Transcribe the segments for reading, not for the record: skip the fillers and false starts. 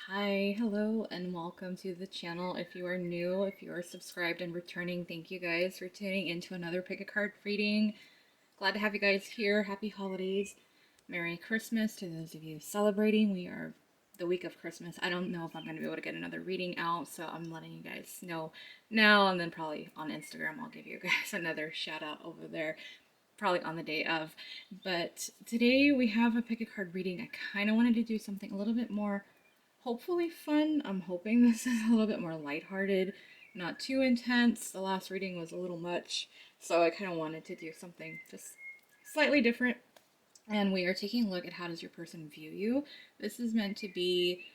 Hi, hello, and welcome to the channel. If you are new, if you are subscribed and returning, thank you guys for tuning into another pick a card reading. Glad to have you guys here. Happy holidays. Merry Christmas to those of you celebrating. We are the week of Christmas. I don't know if I'm going to be able to get another reading out, so I'm letting you guys know now, and then probably on Instagram I'll give you guys another shout out over there, probably on the day of. But today we have a pick a card reading. I kind of wanted to do something a little bit more hopefully fun. I'm hoping this is a little bit more lighthearted, not too intense. The last reading was a little much, so I kind of wanted to do something just slightly different. And we are taking a look at how does your person view you. This is meant to be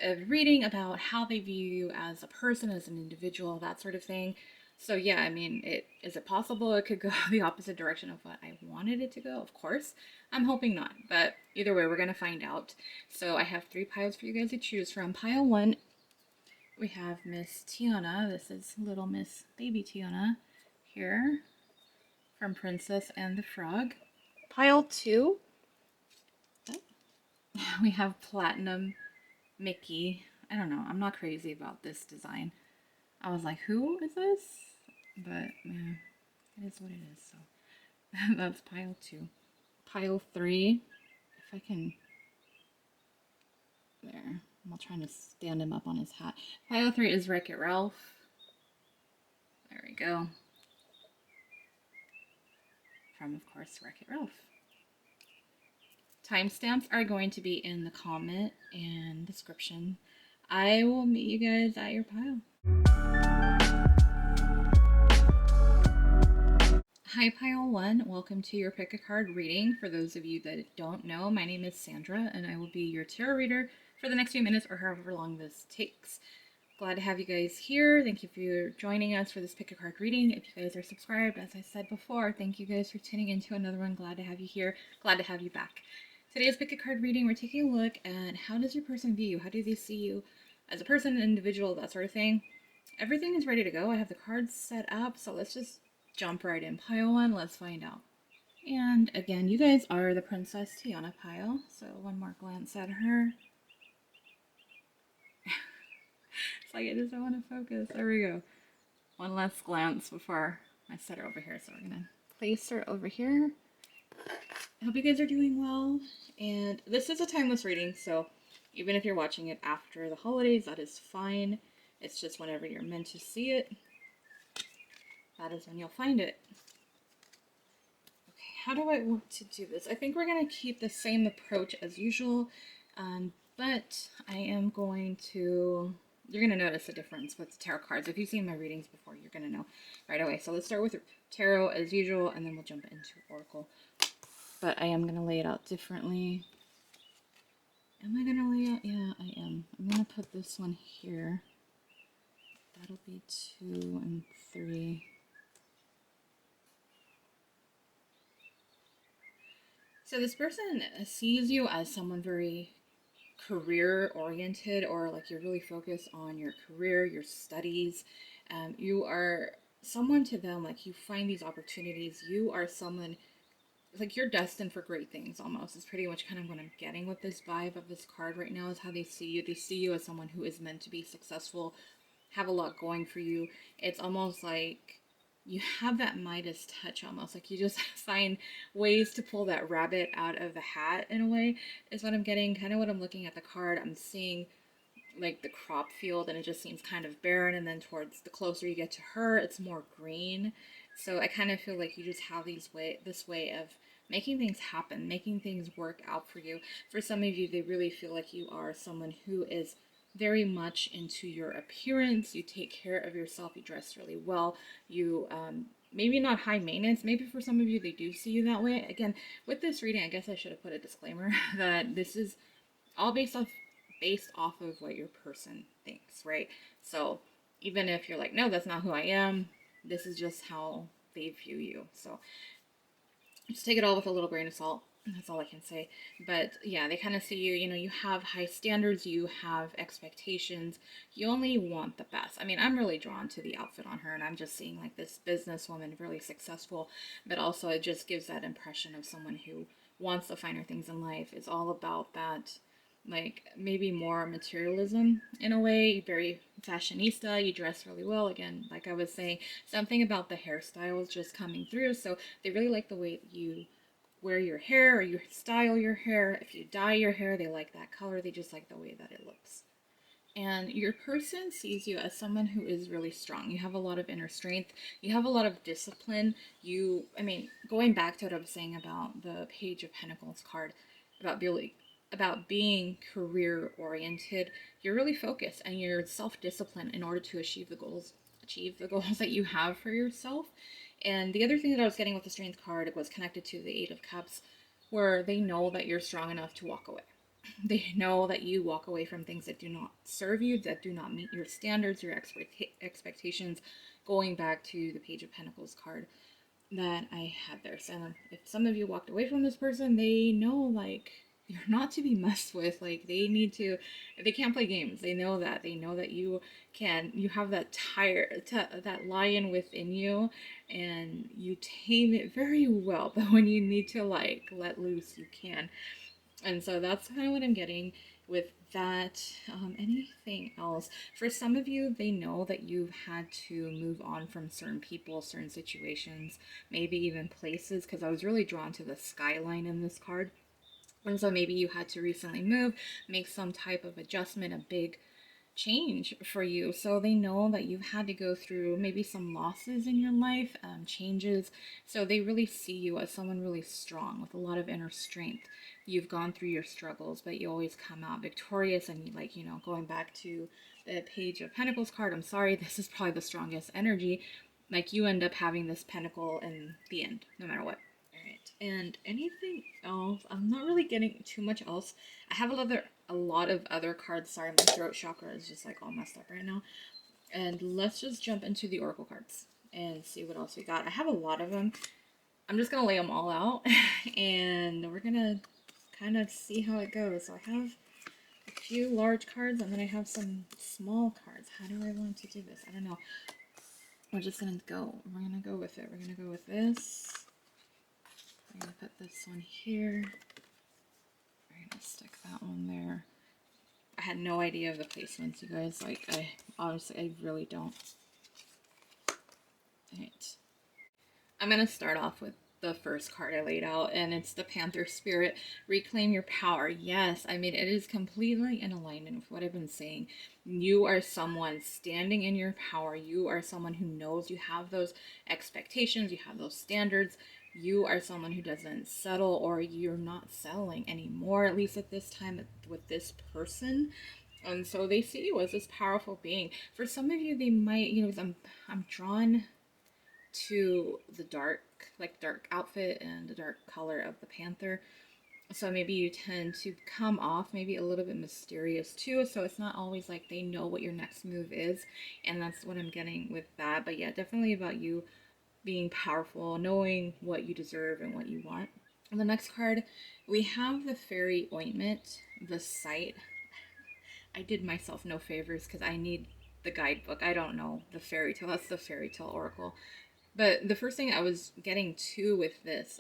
a reading about how they view you as a person, as an individual, that sort of thing. So yeah, I mean, is it possible it could go the opposite direction of what I wanted it to go? Of course. I'm hoping not, but either way, we're gonna find out. So I have three piles for you guys to choose from. Pile one, we have Miss Tiana. This is little Miss Baby Tiana here from Princess and the Frog. Pile two, we have Platinum Mickey. I don't know. I'm not crazy about this design. I was like, who is this? But yeah, it is what it is. So that's pile two. Pile three, if I can, there. I'm trying to stand him up on his hat. Pile three is Wreck-It Ralph. There we go. From, of course, Wreck-It Ralph. Timestamps are going to be in the comment and description. I will meet you guys at your pile. Hi, Pile 1. Welcome to your pick a card reading. For those of you that don't know, my name is Sandra, and I will be your tarot reader for the next few minutes or however long this takes. Glad to have you guys here. Thank you for joining us for this pick a card reading. If you guys are subscribed, as I said before, thank you guys for tuning into another one. Glad to have you here. Glad to have you back. Today's pick a card reading, we're taking a look at how does your person view you? How do they see you as a person, an individual, that sort of thing. Everything is ready to go. I have the cards set up, so let's just jump right in. Pile one, let's find out. And again, you guys are the Princess Tiana pile, so one more glance at her. It's like I just don't want to focus. There we go. One last glance before I set her over here. So we're gonna place her over here. I hope you guys are doing well. And this is a timeless reading, so even if you're watching it after the holidays, that is fine. It's just whenever you're meant to see it, that is when you'll find it. Okay, how do I want to do this? I think we're gonna keep the same approach as usual, but I am going to, you're going to notice a difference with the tarot cards. If you've seen my readings before, you're going to know right away. So let's start with tarot as usual, and then we'll jump into oracle. But I am going to lay it out differently. Am I going to lay out? Yeah, I am. I'm going to put this one here. That'll be 2 and 3. So this person sees you as someone very career oriented, or like you're really focused on your career, your studies. You are someone to them, like you find these opportunities. You are someone, like you're destined for great things almost. It's pretty much kind of what I'm getting with this vibe of this card right now, is how they see you. They see you as someone who is meant to be successful, have a lot going for you. It's almost like you have that Midas touch, almost like you just find ways to pull that rabbit out of the hat, in a way, is what I'm getting. Kind of what I'm looking at the card, I'm seeing like the crop field, and it just seems kind of barren, and then towards the closer you get to her, it's more green. So I kind of feel like you just have this way of making things happen, making things work out for you. For some of you, they really feel like you are someone who is very much into your appearance. You take care of yourself. You dress really well. You maybe not high maintenance. Maybe for some of you, they do see you that way. Again, with this reading, I guess I should have put a disclaimer that this is all based off of what your person thinks, right? So even if you're like, no, that's not who I am, this is just how they view you. So just take it all with a little grain of salt. That's all I can say. But yeah, they kind of see you, you have high standards, you have expectations, you only want the best. I mean, I'm really drawn to the outfit on her, and I'm just seeing like this businesswoman, really successful, but also it just gives that impression of someone who wants the finer things in life. It's all about that like maybe more materialism in a way, very fashionista. You dress really well. Again, like I was saying, something about the hairstyles just coming through. So they really like the way that you wear your hair or you style your hair. If you dye your hair, they like that color. They just like the way that it looks. And your person sees you as someone who is really strong. You have a lot of inner strength. You have a lot of discipline. I mean, going back to what I was saying about the Page of Pentacles card, about really about being career oriented, you're really focused and you're self-disciplined in order to achieve the goals that you have for yourself. And the other thing that I was getting with the Strength card was connected to the Eight of Cups, where they know that you're strong enough to walk away. They know that you walk away from things that do not serve you, that do not meet your standards, your expectations. Going back to the Page of Pentacles card that I had there. So if some of you walked away from this person, they know like you're not to be messed with. Like they can't play games. They know that. They know that you have that that lion within you, and you tame it very well. But when you need to like let loose, you can. And so that's kind of what I'm getting with that. Anything else? For some of you, they know that you've had to move on from certain people, certain situations, maybe even places, because I was really drawn to the skyline in this card. And so maybe you had to recently move, make some type of adjustment, a big change for you. So they know that you've had to go through maybe some losses in your life, changes. So they really see you as someone really strong with a lot of inner strength. You've gone through your struggles, but you always come out victorious. And you, like, going back to the Page of Pentacles card, I'm sorry, this is probably the strongest energy. Like, you end up having this pentacle in the end, no matter what. Alright, and anything else? I'm not really getting too much else. I have a lot of other cards. Sorry, my throat chakra is just like all messed up right now. And let's just jump into the oracle cards and see what else we got. I have a lot of them. I'm just gonna lay them all out and we're gonna kind of see how it goes. So I have a few large cards and then I have some small cards. How do I want to do this? I don't know. We're just gonna go. We're gonna go with it. We're gonna go with this. I'm gonna put this one here. We're gonna stick that one there. I had no idea of the placements, you guys. Like, I really don't. Alright. I'm gonna start off with the first card I laid out, and it's the Panther Spirit. Reclaim your power. Yes, I mean, it is completely in alignment with what I've been saying. You are someone standing in your power. You are someone who knows you have those expectations, you have those standards. You are someone who doesn't settle, or you're not settling anymore, at least at this time with this person. And so they see you as this powerful being. For some of you, they might, I'm drawn to the dark outfit and the dark color of the panther. So maybe you tend to come off maybe a little bit mysterious too. So it's not always like they know what your next move is. And that's what I'm getting with that. But yeah, definitely about you being powerful, knowing what you deserve and what you want. On the next card, we have the fairy ointment, the sight. I did myself no favors because I need the guidebook. I don't know the fairy tale. That's the fairy tale oracle. But the first thing I was getting to with this,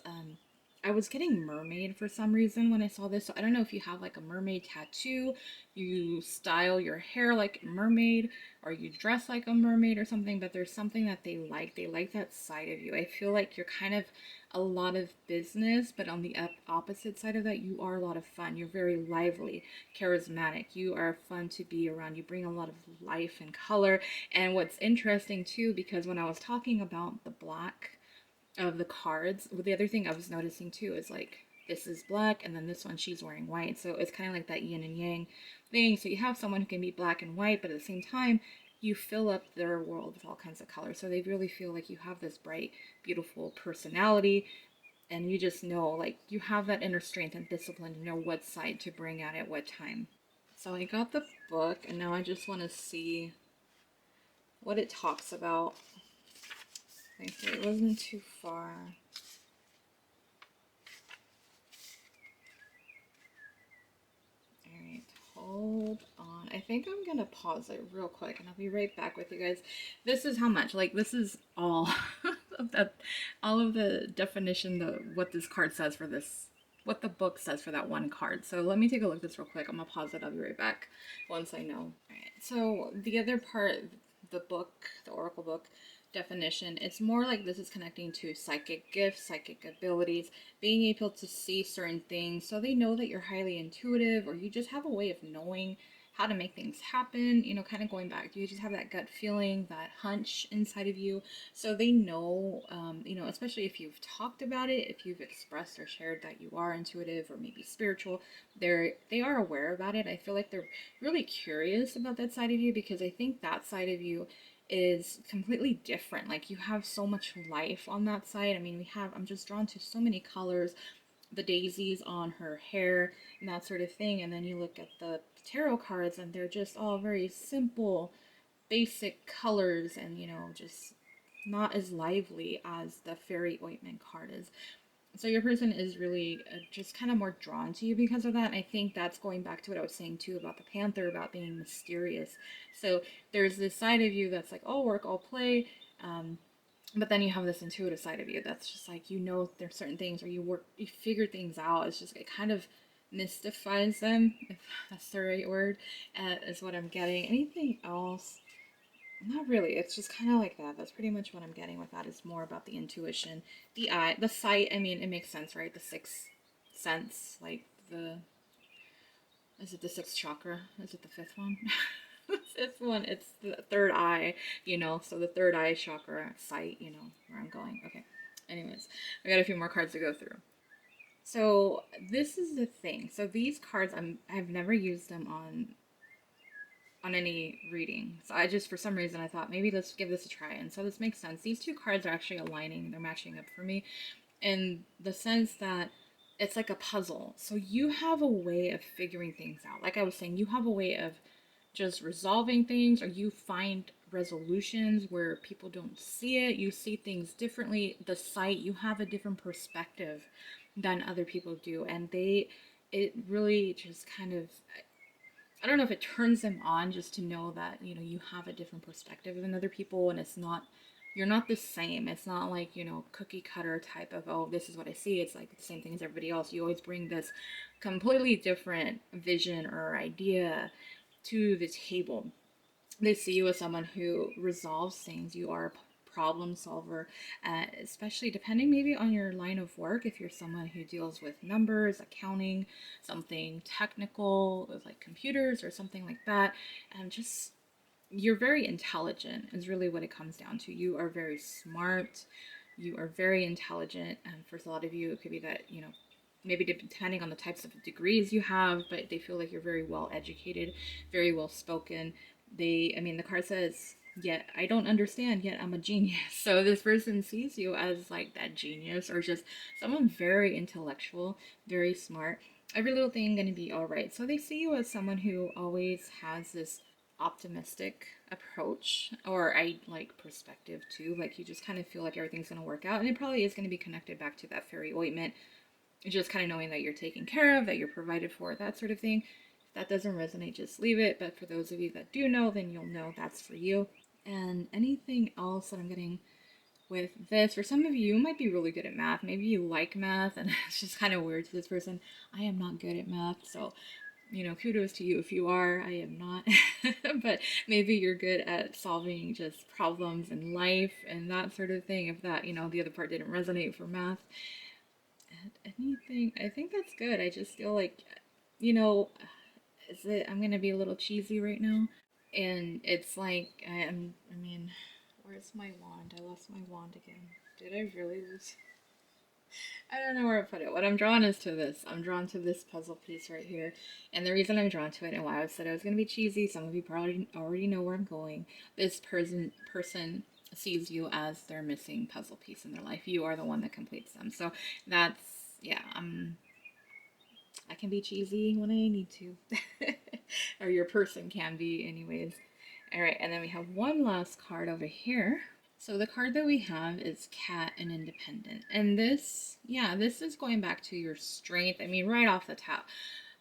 I was getting mermaid for some reason when I saw this. So I don't know if you have like a mermaid tattoo, you style your hair like a mermaid, or you dress like a mermaid or something, but there's something that they like. They like that side of you. I feel like you're kind of a lot of business, but on the opposite side of that, you are a lot of fun. You're very lively, charismatic. You are fun to be around. You bring a lot of life and color. And what's interesting too, because when I was talking about the black of the cards, the other thing I was noticing too is like this is black and then this one she's wearing white. So it's kind of like that yin and yang thing. So you have someone who can be black and white, but at the same time, you fill up their world with all kinds of colors. So they really feel like you have this bright, beautiful personality. And you just know, like, you have that inner strength and discipline to know what side to bring out at what time. So I got the book, and now I just want to see what it talks about. Thankfully, it wasn't too far. Alright, hold on. I think I'm gonna pause it real quick, and I'll be right back with you guys. This is how much, like, this is all of that, all of the definition, what this card says for this, what the book says for that one card. So let me take a look at this real quick. I'm gonna pause it. I'll be right back once I know. All right. So the other part, the book, the Oracle book definition, it's more like this is connecting to psychic gifts, psychic abilities, being able to see certain things. So they know that you're highly intuitive, or you just have a way of knowing how to make things happen, you know, kind of going back. You just have that gut feeling, that hunch inside of you. So they know, you know, especially if you've talked about it, if you've expressed or shared that you are intuitive or maybe spiritual, they are aware about it. I feel like they're really curious about that side of you, because I think that side of you is completely different. Like, you have so much life on that side. I mean, I'm just drawn to so many colors, the daisies on her hair and that sort of thing. And then you look at the tarot cards and they're just all very simple, basic colors, and, you know, just not as lively as the fairy ointment card is. So your person is really just kind of more drawn to you because of that. And I think that's going back to what I was saying too about the panther, about being mysterious. So there's this side of you that's like, all work, all play. But then you have this intuitive side of you that's just like, you know, there's certain things, or you figure things out. It's just, it kind of mystifies them, if that's the right word, is what I'm getting. Anything else? Not really. It's just kind of like that. That's pretty much what I'm getting with that. Is more about the intuition, the eye, the sight. I mean, it makes sense, right? The sixth sense, like is it the sixth chakra? Is it the fifth one? The fifth one. It's the third eye, you know. So the third eye chakra, sight, you know, where I'm going. Okay. Anyways, I got a few more cards to go through. So this is the thing. So these cards, I've never used them on any reading. So I just, for some reason, I thought maybe let's give this a try. And so this makes sense. These two cards are actually aligning, they're matching up for me in the sense that it's like a puzzle. So you have a way of figuring things out. Like I was saying, you have a way of just resolving things, or you find resolutions where people don't see it. You see things differently. The sight, you have a different perspective than other people do. And it really just kind of, I don't know if it turns them on just to know that, you know, you have a different perspective than other people, and it's not, you're not the same. It's not like, you know, cookie cutter type of, oh, this is what I see. It's like the same thing as everybody else. You always bring this completely different vision or idea to the table. They see you as someone who resolves things. You are a problem solver, especially depending maybe on your line of work. If you're someone who deals with numbers, accounting, something technical with like computers or something like that, and just you're very intelligent is really what it comes down to. You are very smart. You are very intelligent, and for a lot of you, it could be that, you know, maybe depending on the types of degrees you have, but they feel like you're very well educated, very well spoken. I mean, the card says, yet I don't understand, yet I'm a genius. So this person sees you as like that genius, or just someone very intellectual, very smart. Every little thing gonna be all right. So they see you as someone who always has this optimistic approach, or I like perspective too. Like, you just kind of feel like everything's gonna work out, and it probably is gonna be connected back to that fairy ointment. Just kind of knowing that you're taken care of, that you're provided for, that sort of thing. If that doesn't resonate, just leave it. But for those of you that do know, then you'll know that's for you. And anything else that I'm getting with this, for some of you, you might be really good at math. Maybe you like math, and it's just kind of weird to this person. I am not good at math, so, you know, kudos to you if you are. I am not. But maybe you're good at solving just problems in life and that sort of thing. If that, you know, the other part didn't resonate for math. And anything, I think that's good. I just feel like, you know, I'm gonna be a little cheesy right now. And it's like, I mean, where's my wand? I lost my wand again. Did I really lose? I don't know where to put it. What I'm drawn is to this. I'm drawn to this puzzle piece right here. And the reason I'm drawn to it, and why I said I was going to be cheesy, some of you probably already know where I'm going. This person sees you as their missing puzzle piece in their life. You are the one that completes them. So that's, yeah, I can be cheesy when I need to. Or your person can be, anyways. All right, and then we have one last card over here. So the card that we have is Cat and Independent. And this, yeah, this is going back to your strength. I mean, right off the top,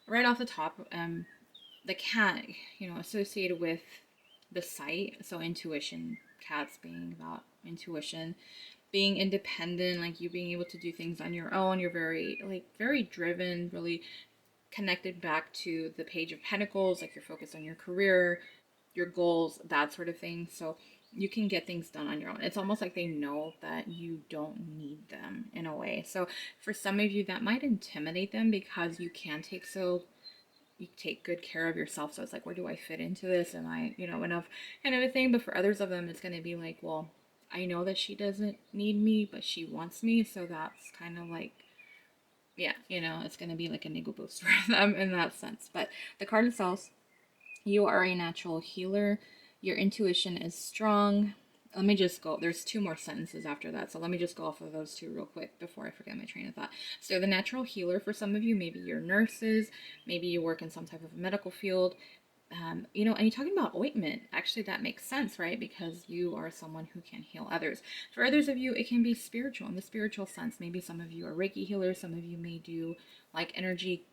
the cat, you know, associated with the sight, so intuition, cats being about intuition. being independent, like you being able to do things on your own. You're very, like, very driven, really connected back to the Page of Pentacles, like you're focused on your career, your goals, that sort of thing. So you can get things done on your own. It's almost like they know that you don't need them in a way. So for some of you, that might intimidate them because you take good care of yourself. So it's like, where do I fit into this? Am I, enough, kind of a thing. But for others of them, it's going to be like, well, I know that she doesn't need me, but she wants me. So that's kind of like, yeah, it's going to be like a ego boost for them in that sense. But the card itself, you are a natural healer. Your intuition is strong. Let me just go. There's two more sentences after that. So let me just go off of those two real quick before I forget my train of thought. So the natural healer, for some of you, maybe you're nurses, maybe you work in some type of medical field. And you're talking about ointment. Actually, that makes sense, right? Because you are someone who can heal others. For others of you, it can be spiritual in the spiritual sense. Maybe some of you are Reiki healers. Some of you may do like energy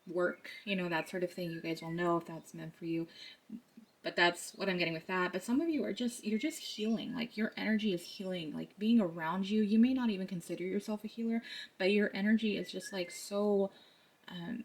work, that sort of thing. You guys will know if that's meant for you. But that's what I'm getting with that. But some of you you're just healing. Like your energy is healing. Like being around you, you may not even consider yourself a healer, but your energy is just like so um,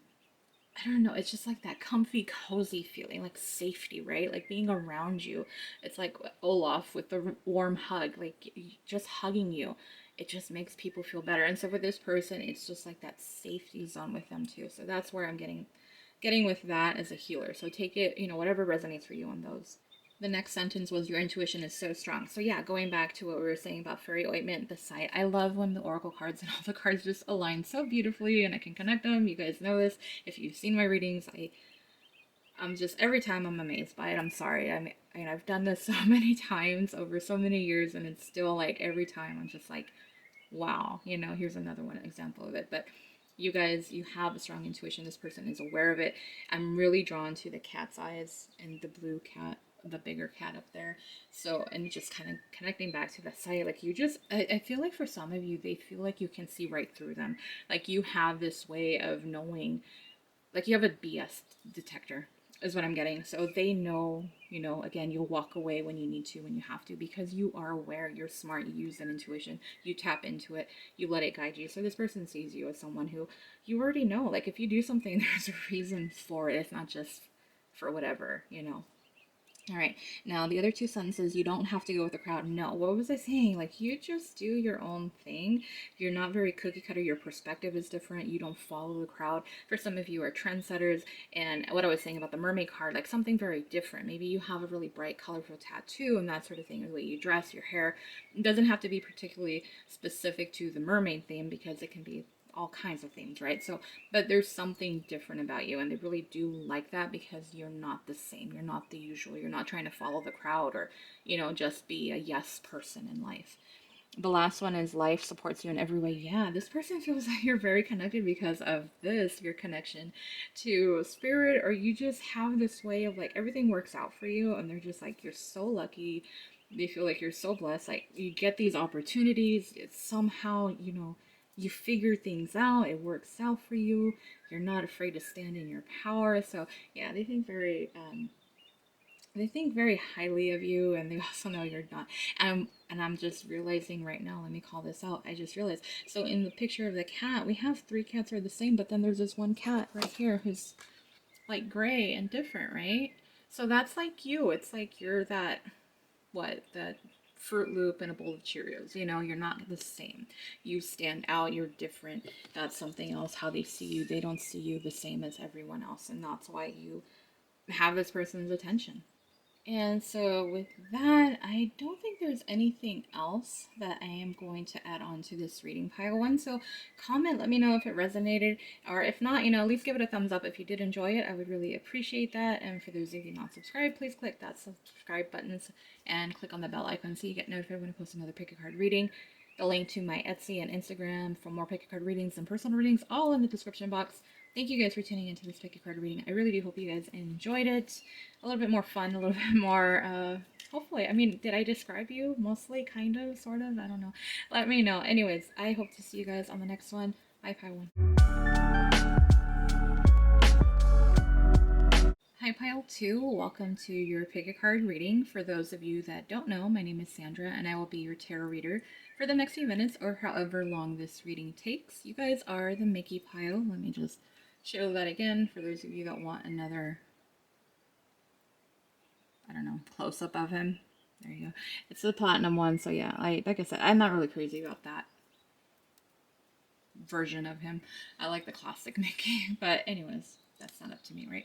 I don't know, it's just like that comfy, cozy feeling, like safety, right? Like being around you. It's like Olaf with the warm hug, like just hugging you. It just makes people feel better. And so for this person, it's just like that safety zone with them too. So that's where I'm getting with that as a healer. So take it, whatever resonates for you on those. The next sentence was your intuition is so strong. So yeah, going back to what we were saying about fairy ointment, the site. I love when the oracle cards and all the cards just align so beautifully and I can connect them. You guys know this. If you've seen my readings, I'm just every time I'm amazed by it. I'm sorry. I've done this so many times over so many years and it's still like every time I'm just like, wow, here's another one example of it. But you guys, you have a strong intuition. This person is aware of it. I'm really drawn to the cat's eyes and the blue cat, the bigger cat up there. So, and just kind of connecting back to the site, like I feel like for some of you, they feel like you can see right through them. Like you have this way of knowing, like you have a BS detector is what I'm getting. So they know, again, you'll walk away when you need to, when you have to, because you are aware, you're smart, you use that intuition, you tap into it, you let it guide you. So this person sees you as someone who you already know. Like if you do something, there's a reason for it. It's not just for whatever. All right. Now, the other two sentences, you don't have to go with the crowd. No. What was I saying? Like, you just do your own thing. You're not very cookie cutter. Your perspective is different. You don't follow the crowd. For some of you are trendsetters. And what I was saying about the mermaid card, like something very different. Maybe you have a really bright, colorful tattoo and that sort of thing. The way you dress, your hair. It doesn't have to be particularly specific to the mermaid theme because it can be all kinds of things, right? So, but there's something different about you, and they really do like that because you're not the same. You're not the usual. You're not trying to follow the crowd or, just be a yes person in life. The last one is life supports you in every way. Yeah, this person feels like you're very connected because of this, your connection to spirit, or you just have this way of like everything works out for you, and they're just like, you're so lucky. They feel like you're so blessed. Like you get these opportunities, it's somehow, you figure things out, it works out for you, you're not afraid to stand in your power. So yeah, they think very highly of you, and they also know you're not. And I'm just realizing right now, let me call this out. I just realized. So in the picture of the cat, we have three cats are the same, but then there's this one cat right here who's like gray and different, right? So that's like you. It's like you're that Fruit Loop and a bowl of Cheerios. You're not the same. You stand out. You're different. That's something else. How they see you, they don't see you the same as everyone else, and that's why you have this person's attention. And so, with that, I don't think there's anything else that I am going to add on to this reading pile one. So, comment, let me know if it resonated, or if not, at least give it a thumbs up if you did enjoy it. I would really appreciate that. And for those of you not subscribed, please click that subscribe button and click on the bell icon so you get notified when I post another pick a card reading. The link to my Etsy and Instagram for more pick a card readings and personal readings, all in the description box. Thank you guys for tuning into this pick a card reading. I really do hope you guys enjoyed it. A little bit more fun, a little bit more, hopefully. I mean, did I describe you? Mostly, kind of, sort of? I don't know. Let me know. Anyways, I hope to see you guys on the next one. Bye, Pi One. Hi, Hi, Pile 2. Welcome to your pick a card reading. For those of you that don't know, my name is Sandra, and I will be your tarot reader for the next few minutes or however long this reading takes. You guys are the Mickey Pile. Let me just show that again for those of you that want another, I don't know, close up of him. There you go. It's the platinum one, so yeah, like I said, I'm not really crazy about that version of him. I like the classic Mickey, but anyways, that's not up to me, right?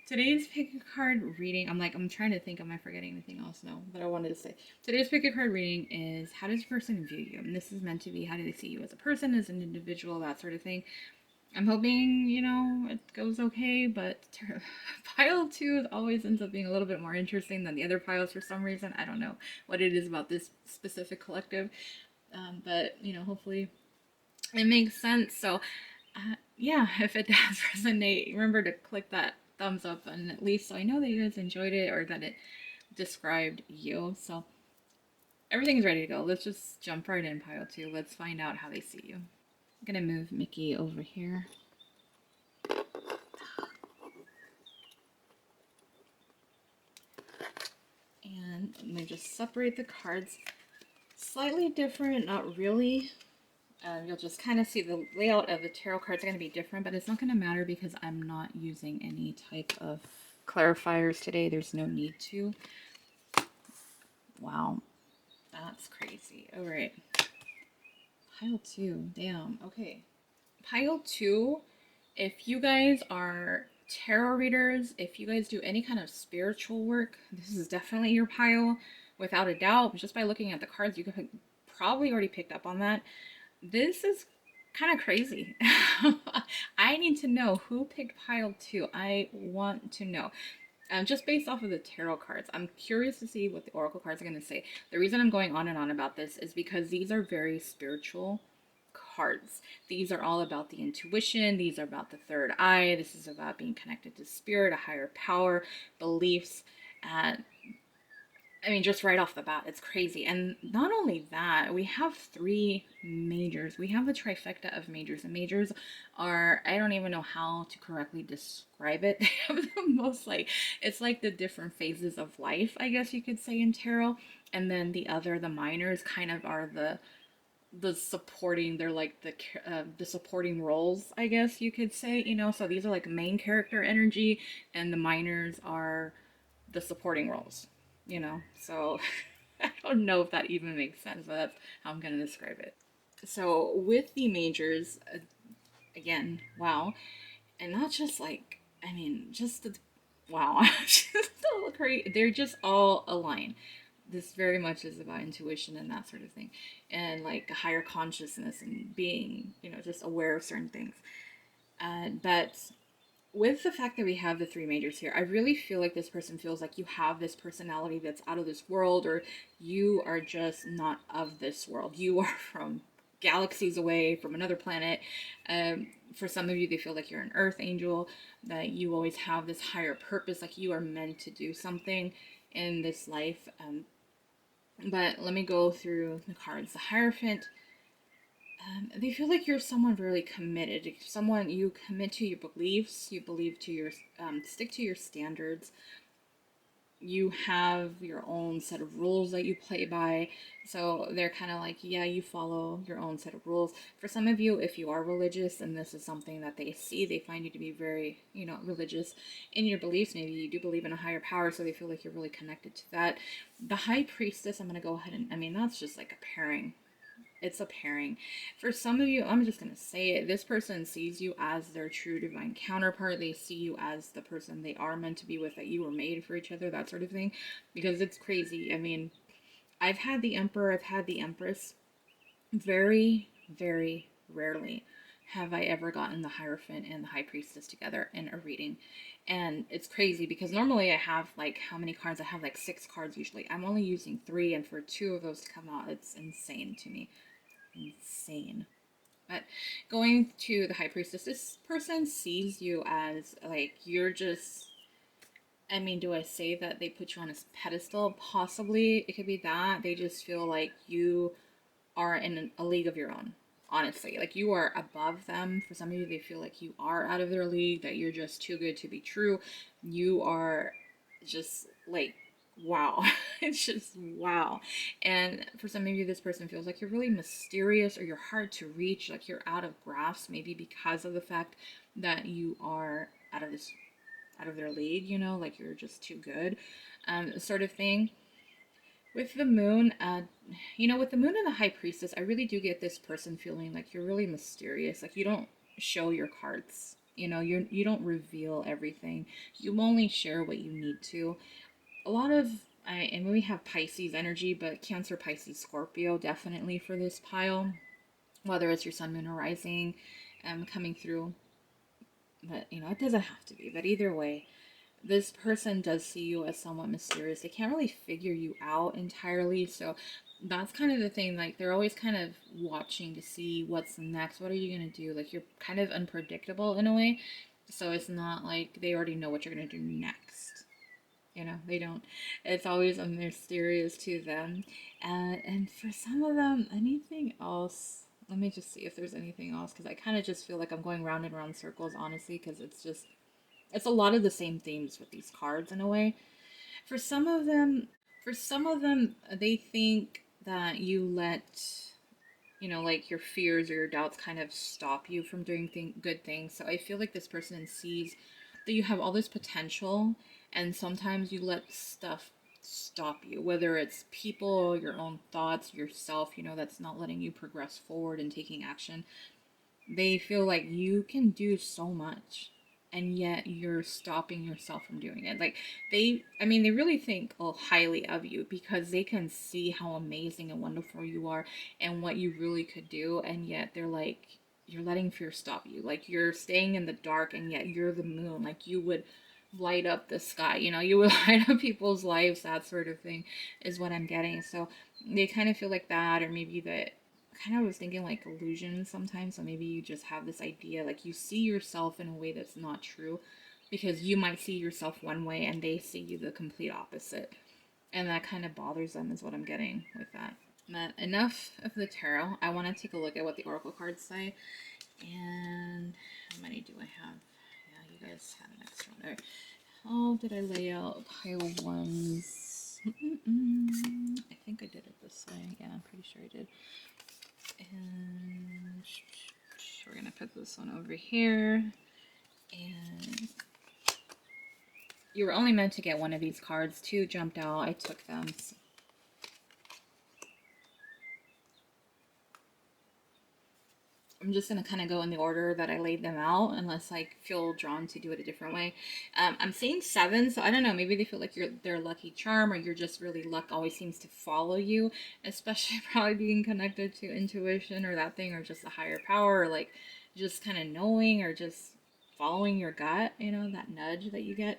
Today's pick a card reading, I'm trying to think, am I forgetting anything else? No, that I wanted to say. Today's pick a card reading is how does a person view you? And this is meant to be how do they see you as a person, as an individual, that sort of thing. I'm hoping, it goes okay, but pile 2 always ends up being a little bit more interesting than the other piles for some reason. I don't know what it is about this specific collective, but, hopefully it makes sense. So, yeah, if it does resonate, remember to click that thumbs up button at least so I know that you guys enjoyed it or that it described you. So, everything's ready to go. Let's just jump right in, pile 2. Let's find out how they see you. I'm gonna move Mickey over here. And let me just separate the cards. Slightly different, not really. You'll just kind of see the layout of the tarot cards are going to be different, but it's not going to matter because I'm not using any type of clarifiers today. There's no need to. Wow, that's crazy. All right. Pile 2. Damn. Okay. Pile 2, if you guys are tarot readers, if you guys do any kind of spiritual work, this is definitely your pile, without a doubt. Just by looking at the cards, you could probably already picked up on that. This is kind of crazy. I need to know who picked pile 2. I want to know. Just based off of the tarot cards, I'm curious to see what the oracle cards are going to say. The reason I'm going on and on about this is because these are very spiritual cards. These are all about the intuition. These are about the third eye. This is about being connected to spirit, a higher power, beliefs. And just right off the bat, it's crazy. And not only that, we have 3 majors. We have a trifecta of majors. And majors are, I don't even know how to correctly describe it. They have the most it's like the different phases of life, I guess you could say, in tarot. And then the minors kind of are the supporting, they're like the supporting roles, I guess you could say, so these are like main character energy, and the minors are the supporting roles, so I don't know if that even makes sense, but that's how I'm going to describe it. So with the majors, again, wow. And not just just wow. Just so great. They're just all aligned. This very much is about intuition and that sort of thing, and like a higher consciousness and being, just aware of certain things. But with the fact that we have the 3 majors here, I really feel like this person feels like you have this personality that's out of this world, or you are just not of this world. You are from galaxies away, from another planet. For some of you, they feel like you're an earth angel, that you always have this higher purpose, like you are meant to do something in this life. But let me go through the cards. The Hierophant, they feel like you're someone really committed. Someone, you commit to your beliefs. You believe to your, stick to your standards. You have your own set of rules that you play by. So they're kind of like, yeah, you follow your own set of rules. For some of you, if you are religious and this is something that they see, they find you to be very, religious in your beliefs. Maybe you do believe in a higher power, so they feel like you're really connected to that. The High Priestess, I'm going to go ahead and, that's just like a pairing. It's a pairing. For some of you, I'm just going to say it. This person sees you as their true divine counterpart. They see you as the person they are meant to be with, that you were made for each other, that sort of thing. Because it's crazy. I've had the Emperor, I've had the Empress. Very, very rarely have I ever gotten the Hierophant and the High Priestess together in a reading. And it's crazy because normally I have how many cards? I have 6 cards usually. I'm only using 3, and for 2 of those to come out, it's insane to me. Insane. But going to the High Priestess, this person sees you as you're just, do I say that they put you on a pedestal? Possibly. It could be that. They just feel like you are in a league of your own. Honestly, you are above them. For some of you, they feel like you are out of their league, that you're just too good to be true. You are just like, wow. It's just wow. And for some of you, this person feels like you're really mysterious or you're hard to reach, like you're out of grasp, maybe because of the fact that you are out of their league, like you're just too good, sort of thing. With the moon, with the moon and the high priestess, I really do get this person feeling like you're really mysterious. Like you don't show your cards. You don't reveal everything. You only share what you need to. A lot of and we have Pisces energy, but Cancer, Pisces, Scorpio definitely for this pile. Whether it's your sun, moon, or rising, coming through, but it doesn't have to be. But either way, this person does see you as somewhat mysterious. They can't really figure you out entirely. So that's kind of the thing. Like they're always kind of watching to see what's next. What are you going to do? Like you're kind of unpredictable in a way. So it's not like they already know what you're going to do next. They don't. It's always a mysterious to them. And for some of them, anything else. Let me just see if there's anything else because I kind of just feel like I'm going round and round circles, honestly, because it's a lot of the same themes with these cards in a way. For some of them, they think that you let, like your fears or your doubts kind of stop you from doing good things. So I feel like this person sees that you have all this potential, and sometimes you let stuff stop you, whether it's people, your own thoughts, yourself, that's not letting you progress forward and taking action. They feel like you can do so much and yet you're stopping yourself from doing it. Like they really think highly of you because they can see how amazing and wonderful you are and what you really could do, and yet they're like, you're letting fear stop you. Like you're staying in the dark and yet you're the moon. Like you would light up the sky, you would light up people's lives. That sort of thing is what I'm getting. So they kind of feel like that, or maybe that kind of was thinking like illusions sometimes. So maybe you just have this idea, like you see yourself in a way that's not true because you might see yourself one way and they see you the complete opposite. And that kind of bothers them, is what I'm getting with that. But enough of the tarot. I want to take a look at what the oracle cards say. And how many do I have? Yeah, you guys had an extra one. All right. How did I lay out pile ones? I think I did it this way. Yeah, I'm pretty sure I did. And we're gonna put this one over here. And you were only meant to get one of these cards. Two jumped out. I took them. I'm just going to kind of go in the order that I laid them out, unless I feel drawn to do it a different way. I'm seeing seven, so I don't know. Maybe they feel like you're their lucky charm, or you're just really luck always seems to follow you, especially probably being connected to intuition or that thing, or just a higher power, or like just kind of knowing, or just following your gut, that nudge that you get.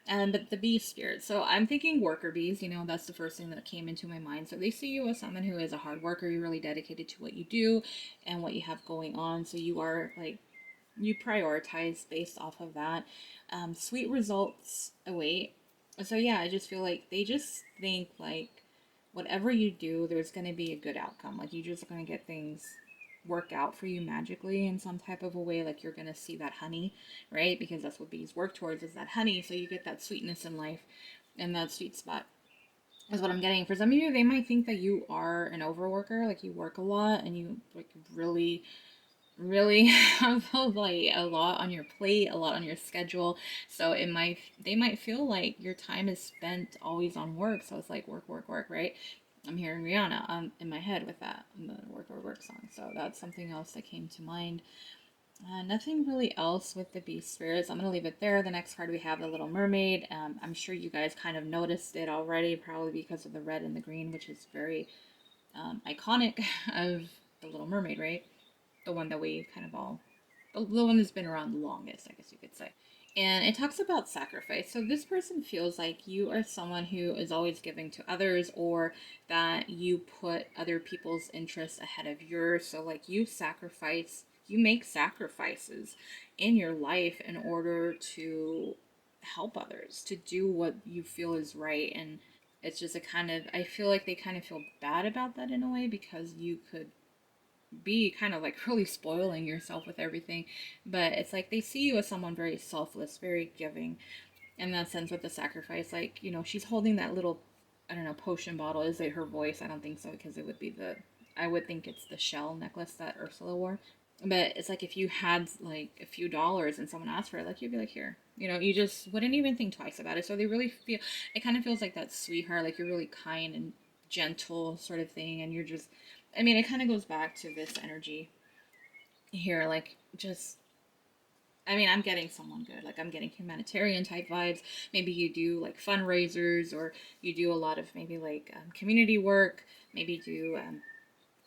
But the bee spirit. So I'm thinking worker bees, that's the first thing that came into my mind. So they see you as someone who is a hard worker. You're really dedicated to what you do and what you have going on. So you are like, you prioritize based off of that. Sweet results await. So yeah, I just feel like they just think like whatever you do, there's going to be a good outcome. Like you just going to get things work out for you magically in some type of a way. Like you're going to see that honey, right? Because that's what bees work towards, is that honey. So you get that sweetness in life, and that sweet spot is what I'm getting. For some of you, they might think that you are an overworker, like you work a lot and you like really have like a lot on your plate, a lot on your schedule. So they might feel like your time is spent always on work. So it's like work, work, work, right? I'm hearing Rihanna in my head with that, in the work, work, work song. So that's something else that came to mind. Nothing really else with the beast spirits. I'm going to leave it there. The next card we have, the Little Mermaid. I'm sure you guys kind of noticed it already, probably because of the red and the green, which is very iconic of the Little Mermaid, right? The one that we kind of all, the one that's been around the longest, I guess you could say. And it talks about sacrifice. So this person feels like you are someone who is always giving to others, or that you put other people's interests ahead of yours. So like you make sacrifices in your life in order to help others, to do what you feel is right. And it's just a kind of, I feel like they kind of feel bad about that in a way, because you could be kind of like really spoiling yourself with everything. But it's like they see you as someone very selfless, very giving. in that sense with the sacrifice. Like, she's holding that little, I don't know, potion bottle. Is it her voice? I don't think so, because it would be I would think it's the shell necklace that Ursula wore. But it's like if you had like a few dollars and someone asked for it, like you'd be like, here. You just wouldn't even think twice about it. So they really feel, it kind of feels like that sweetheart, like you're really kind and gentle sort of thing. And you're just, I mean, it kind of goes back to this energy here, like just, I mean, I'm getting someone good. Like, I'm getting humanitarian type vibes. Maybe you do like fundraisers, or you do a lot of maybe like community work. Maybe do,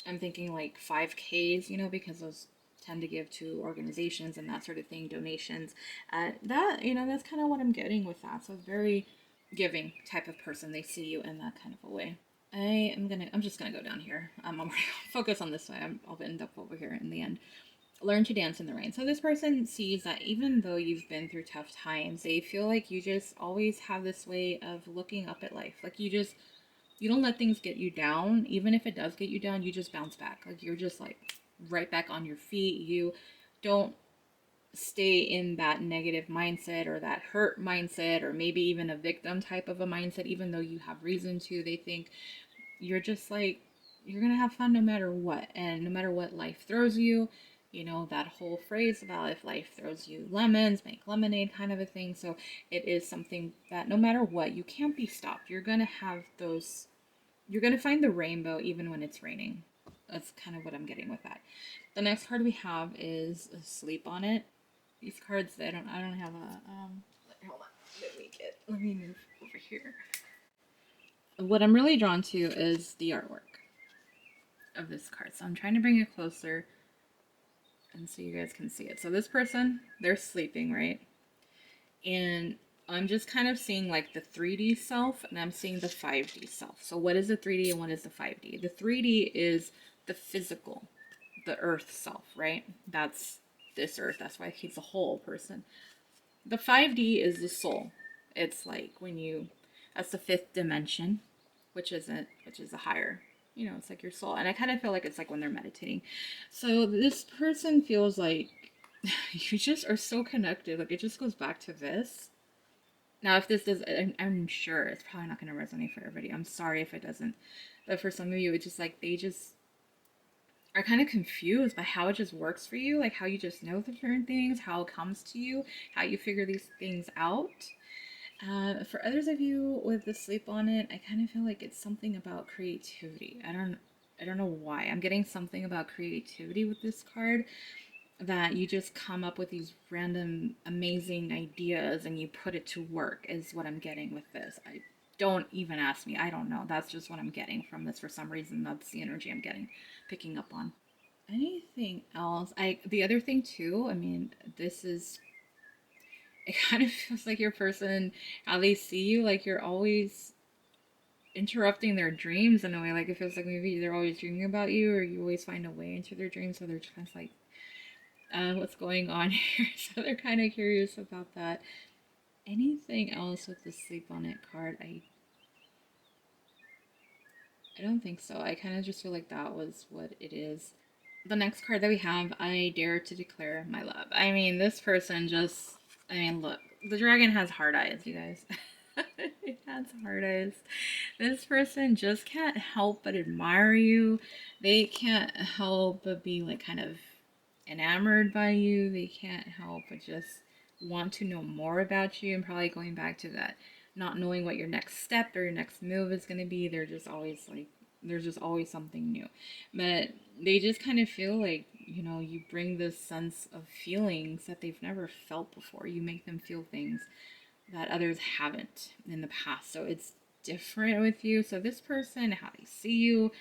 I'm thinking like 5Ks, because those tend to give to organizations and that sort of thing, donations. That's kind of what I'm getting with that. So, it's very giving type of person. They see you in that kind of a way. I'm just gonna go down here. I'm gonna focus on this way. I'll end up over here in the end. Learn to dance in the rain. So this person sees that even though you've been through tough times, they feel like you just always have this way of looking up at life. Like you don't let things get you down. Even if it does get you down, you just bounce back. Like you're just like right back on your feet. You don't stay in that negative mindset or that hurt mindset or maybe even a victim type of a mindset, even though you have reason to. They think you're just like, you're gonna have fun no matter what, and no matter what life throws you. That whole phrase about if life throws you lemons, make lemonade kind of a thing. So it is something that no matter what, you can't be stopped. You're gonna have those, you're gonna find the rainbow even when it's raining. That's kind of what I'm getting with that. The next card we have is Sleep on It. These cards, I don't have a, hold on, let me move over here. What I'm really drawn to is the artwork of this card. So I'm trying to bring it closer and so you guys can see it. So this person, they're sleeping, right? And I'm just kind of seeing like the 3D self and I'm seeing the 5D self. So what is the 3D and what is the 5D? The 3D is the physical, the earth self, right? That's this earth. That's why he's a whole person. The 5D is the soul. It's like when you, that's the fifth dimension, which is a higher, it's like your soul. And I kind of feel like it's like when they're meditating. So this person feels like you just are so connected. Like it just goes back to this. Now, if this does, I'm sure it's probably not going to resonate for everybody. I'm sorry if it doesn't. But for some of you, it's just like they just are kind of confused by how it just works for you. Like how you just know the certain things, how it comes to you, how you figure these things out. For others of you with the sleep on it, I kind of feel like it's something about creativity. I don't know why. I'm getting something about creativity with this card, that you just come up with these random amazing ideas and you put it to work is what I'm getting with this. I don't even ask me. I don't know. That's just what I'm getting from this for some reason. That's the energy I'm getting, picking up on. Anything else? The other thing too, I mean, this is, it kind of feels like your person, how they see you, like you're always interrupting their dreams in a way. Like it feels like maybe they're always dreaming about you, or you always find a way into their dreams. So they're just kind of like, what's going on here? So they're kind of curious about that. Anything else with the sleep on it card? I don't think so. I kind of just feel like that was what it is. The next card that we have, I dare to declare my love. I mean, this person just, I mean, look, the dragon has hard eyes, you guys. It has hard eyes. This person just can't help but admire you. They can't help but be like kind of enamored by you. They can't help but just want to know more about you, and probably going back to that not knowing what your next step or your next move is going to be. They're just always like, there's just always something new. But they just kind of feel like, you bring this sense of feelings that they've never felt before. You make them feel things that others haven't in the past. So it's different with you. So this person, how they see you,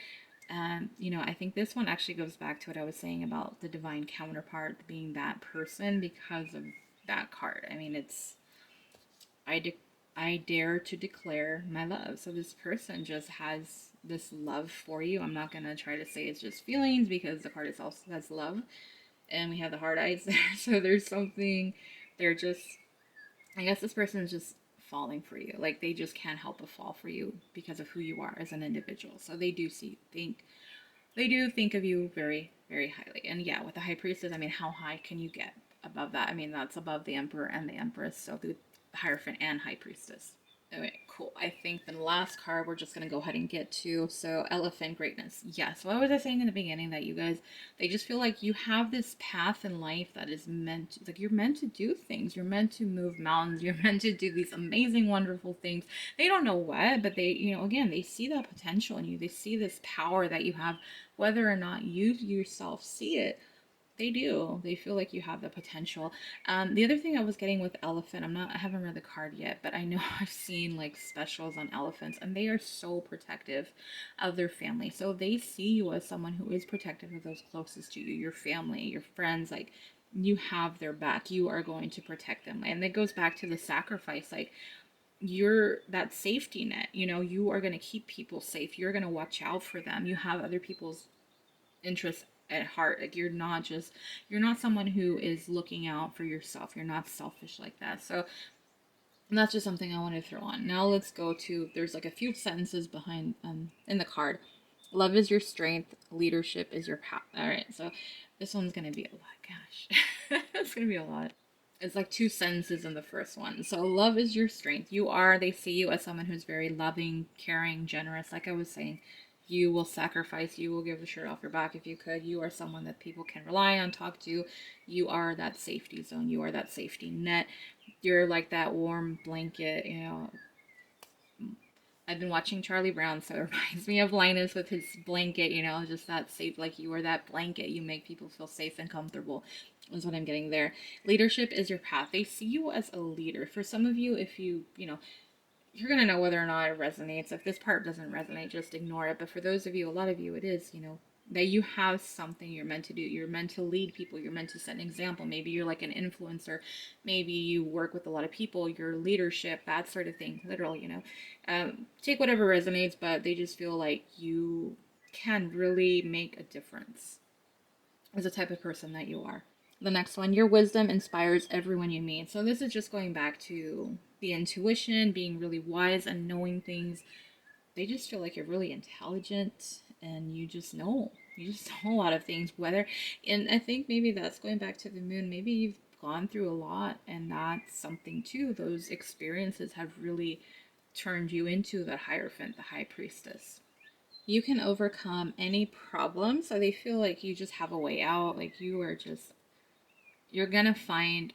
I think this one actually goes back to what I was saying about the divine counterpart being that person because of that card. I mean, it's I dare to declare my love. So this person just has this love for you. I'm not gonna try to say it's just feelings because the card itself says love, and we have the hard eyes there. So there's something. They're just. I guess this person is just falling for you. Like they just can't help but fall for you because of who you are as an individual. So they do think of you very, very highly. And yeah, with the high priestess, I mean, how high can you get above that? I mean, that's above the emperor and the empress. So Hierophant and High Priestess. Okay, cool. I think the last card we're just gonna go ahead and get to. So Elephant Greatness. Yes. What was I saying in the beginning that you guys they just feel like you have this path in life that is meant to, like you're meant to do things. You're meant to move mountains. You're meant to do these amazing, wonderful things. They don't know what, but they, again, they see that potential in you. They see this power that you have, whether or not you yourself see it. They do. They feel like you have the potential. The other thing I was getting with elephant, I haven't read the card yet, but I know I've seen like specials on elephants, and they are so protective of their family. So they see you as someone who is protective of those closest to you, your family, your friends. Like you have their back. You are going to protect them, and it goes back to the sacrifice. Like you're that safety net. You are going to keep people safe. You're going to watch out for them. You have other people's interests at heart. Like you're not someone who is looking out for yourself. You're not selfish like that. So that's just something I want to throw on. Now let's go to, there's like a few sentences behind in the card. Love is your strength, leadership is your path. All right, so this one's gonna be a lot. Gosh, it's gonna be a lot. It's like two sentences in the first one. So love is your strength. They see you as someone who's very loving, caring, generous. Like I was saying, you will sacrifice, you will give the shirt off your back if you could. You are someone that people can rely on, talk to. You are that safety zone. You are that safety net. You're like that warm blanket. I've been watching Charlie Brown, so it reminds me of Linus with his blanket, just that safe, like you are that blanket. You make people feel safe and comfortable, is what I'm getting there. Leadership is your path. They see you as a leader. For some of you, if you're going to know whether or not it resonates. If this part doesn't resonate, just ignore it. But for those of you, a lot of you, it is, that you have something you're meant to do. You're meant to lead people. You're meant to set an example. Maybe you're like an influencer. Maybe you work with a lot of people, your leadership, that sort of thing. Literally. Take whatever resonates, but they just feel like you can really make a difference as a type of person that you are. The next one, your wisdom inspires everyone you meet. So this is just going back to the intuition, being really wise and knowing things. They just feel like you're really intelligent and you just know. You just know a lot of things. And I think maybe that's going back to the moon. Maybe you've gone through a lot, and that's something too. Those experiences have really turned you into the Hierophant, the High Priestess. You can overcome any problem. So they feel like you just have a way out. Like you're gonna find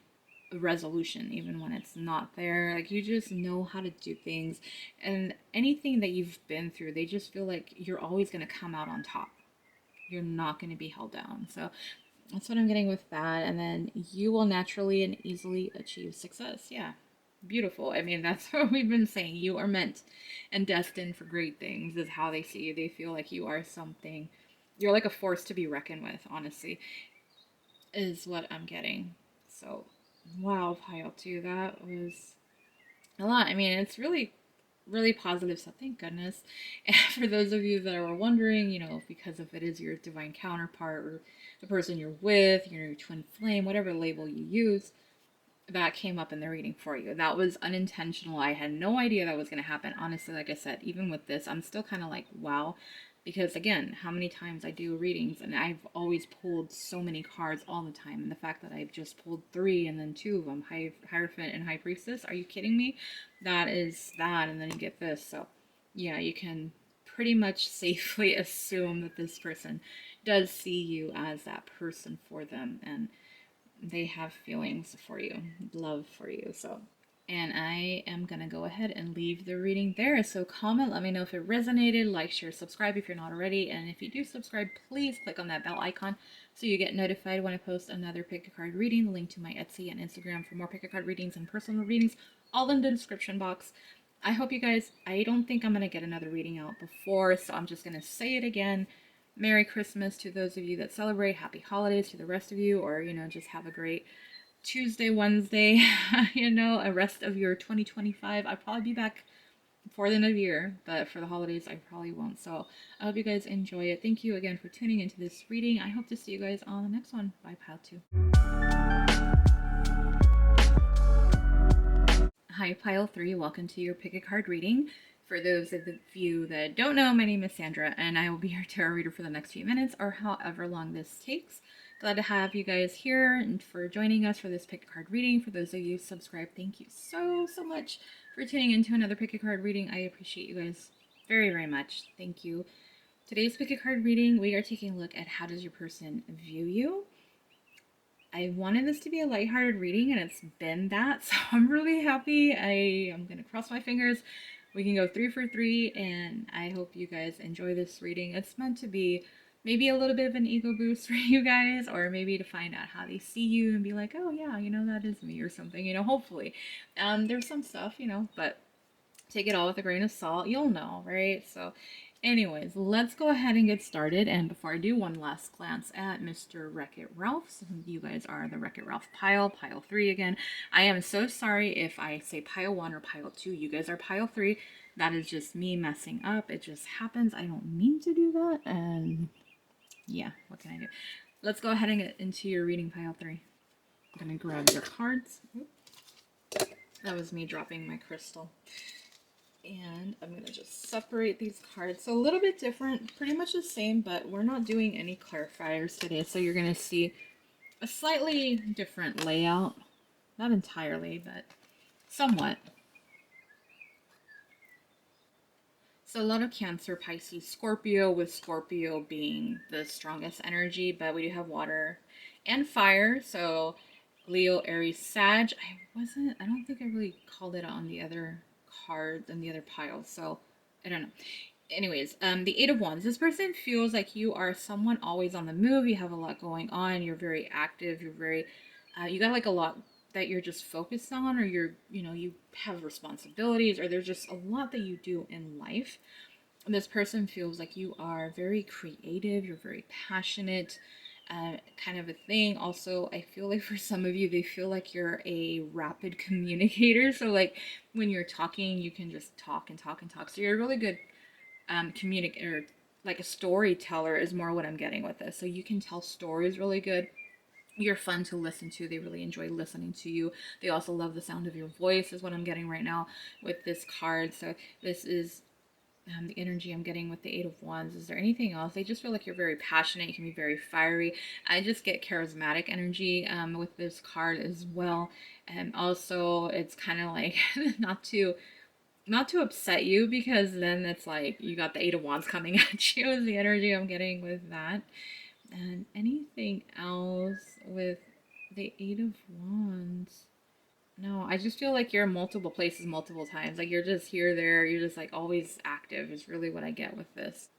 a resolution even when it's not there. Like you just know how to do things, and anything that you've been through, they just feel like you're always gonna come out on top. You're not gonna be held down. So that's what I'm getting with that. And then you will naturally and easily achieve success. Yeah. Beautiful. I mean, that's what we've been saying. You are meant and destined for great things, is how they see you. They feel like you are something. You're like a force to be reckoned with, honestly, is what I'm getting. So, wow, pile two. That was a lot. I mean, it's really, really positive. So, thank goodness. And for those of you that are wondering, because if it is your divine counterpart or the person you're with, your twin flame, whatever label you use, that came up in the reading for you. That was unintentional. I had no idea that was going to happen. Honestly, like I said, even with this, I'm still kind of like, wow. Because again, how many times I do readings and I've always pulled so many cards all the time. And the fact that I've just pulled three and then two of them, Hierophant and High Priestess, are you kidding me? That is that. And then you get this. So yeah, you can pretty much safely assume that this person does see you as that person for them. And they have feelings for you, love for you. So, and I am gonna go ahead and leave the reading there. So comment, let me know if it resonated, like, share, subscribe if you're not already, and if you do subscribe, please click on that bell icon so you get notified when I post another pick a card reading. The link to my Etsy and Instagram for more pick a card readings and personal readings, all in the description box. I hope you guys, I don't think I'm gonna get another reading out before, so I'm just gonna say it again. Merry Christmas to those of you that celebrate. Happy holidays to the rest of you, or, just have a great Tuesday, Wednesday, a rest of your 2025. I'll probably be back before the end of the year, but for the holidays, I probably won't. So I hope you guys enjoy it. Thank you again for tuning into this reading. I hope to see you guys on the next one. Bye, Pile 2. Hi, Pile 3. Welcome to your pick a card reading. For those of you that don't know, my name is Sandra, and I will be your tarot reader for the next few minutes or however long this takes. Glad to have you guys here and for joining us for this pick a card reading. For those of you subscribed, thank you so much for tuning into another pick a card reading. I appreciate you guys very much. Thank you. Today's pick a card reading, we are taking a look at how does your person view you. I wanted this to be a lighthearted reading and it's been that, so I'm really happy. I am going to cross my fingers. We can go 3 for 3 and I hope you guys enjoy this reading. It's meant to be maybe a little bit of an ego boost for you guys, or maybe to find out how they see you and be like, oh yeah, that is me or something, hopefully. There's some stuff, but take it all with a grain of salt. You'll know, right? So anyways, let's go ahead and get started. And before I do, one last glance at Mr. Wreck-It Ralph. So you guys are the Wreck-It Ralph pile 3 again. I am so sorry if I say pile 1 or pile 2. You guys are pile 3. That is just me messing up. It just happens. I don't mean to do that. And yeah, what can I do? Let's go ahead and get into your reading, pile 3. I'm going to grab your cards. That was me dropping my crystal. And I'm going to just separate these cards. So a little bit different, pretty much the same, but we're not doing any clarifiers today. So you're going to see a slightly different layout. Not entirely, but somewhat. So a lot of Cancer, Pisces, Scorpio, with Scorpio being the strongest energy, but we do have water and fire. So Leo, Aries, Sag. I don't think I really called it on the other cards and the other piles, so I don't know. Anyways, the Eight of Wands. This person feels like you are someone always on the move. You have a lot going on. You're very active. You're very, you got like a lot that you're just focused on, or you have responsibilities, or there's just a lot that you do in life. And this person feels like you are very creative. You're very passionate. Kind of a thing. Also, I feel like for some of you, they feel like you're a rapid communicator. So like when you're talking, you can just talk and talk and talk. So you're a really good communicator, like a storyteller is more what I'm getting with this. So you can tell stories really good. You're fun to listen to. They really enjoy listening to you. They also love the sound of your voice is what I'm getting right now with this card. So this is the energy I'm getting with the Eight of Wands. Is there anything else? I just feel like you're very passionate. You can be very fiery. I just get charismatic energy with this card as well. And also, it's kind of like not to upset you, because then it's like you got the Eight of Wands coming at you is the energy I'm getting with that. And anything else with the Eight of Wands? No, I just feel like you're in multiple places multiple times. Like you're just here, there, you're just like always active is really what I get with this.